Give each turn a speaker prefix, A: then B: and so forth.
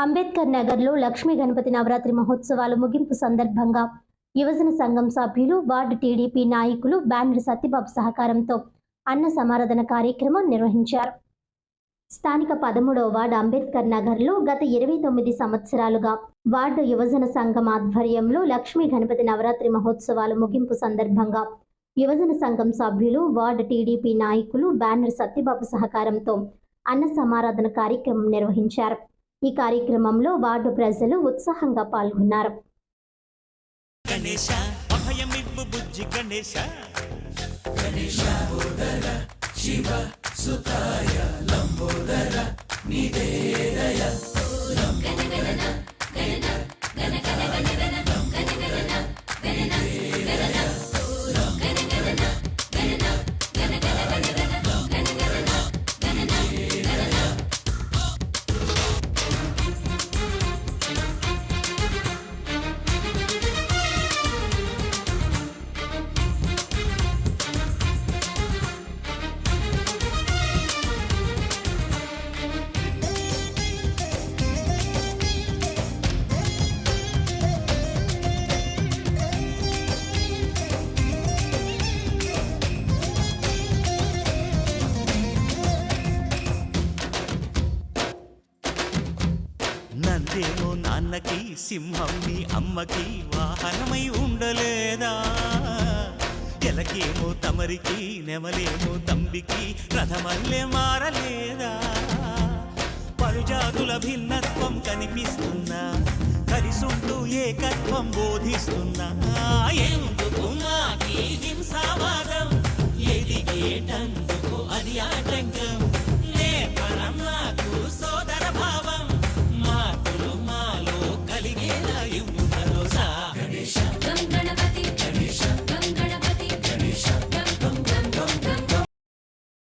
A: అంబేద్కర్ నగర్లో లక్ష్మీ గణపతి నవరాత్రి మహోత్సవాలు ముగింపు సందర్భంగా యువజన సంఘం సభ్యులు, వార్డు టీడీపీ నాయకులు బ్యానర్ సత్యబాబు సహకారంతో అన్న సమారాధన కార్యక్రమం నిర్వహించారు. స్థానిక 13వ వార్డు అంబేద్కర్ నగర్లో గత 29 సంవత్సరాలుగా వార్డు యువజన సంఘం ఆధ్వర్యంలో లక్ష్మీ గణపతి నవరాత్రి మహోత్సవాలు ముగింపు సందర్భంగా యువజన సంఘం సభ్యులు, వార్డు టీడీపీ నాయకులు బ్యానర్ సత్యబాబు సహకారంతో అన్న సమారాధన కార్యక్రమం నిర్వహించారు. ఈ కార్యక్రమంలో వార్డు ప్రజలు ఉత్సాహంగా పాల్గొన్నారు.
B: నందేమో నాన్నకి, సింహం నీ అమ్మకి వాహనమై ఉండలేదా? ఎలకేమో తమరికి, నెమలేమో తంబికి రథమల్లే మారలేదా? పలుజాతుల భిన్నత్వం కనిపిస్తున్నా, కలిసుంటూ ఏకత్వం బోధిస్తున్నా. ఎందుకు మాకి హింసావాదం? ఎదిగేటందుకు అది ఆటంకం.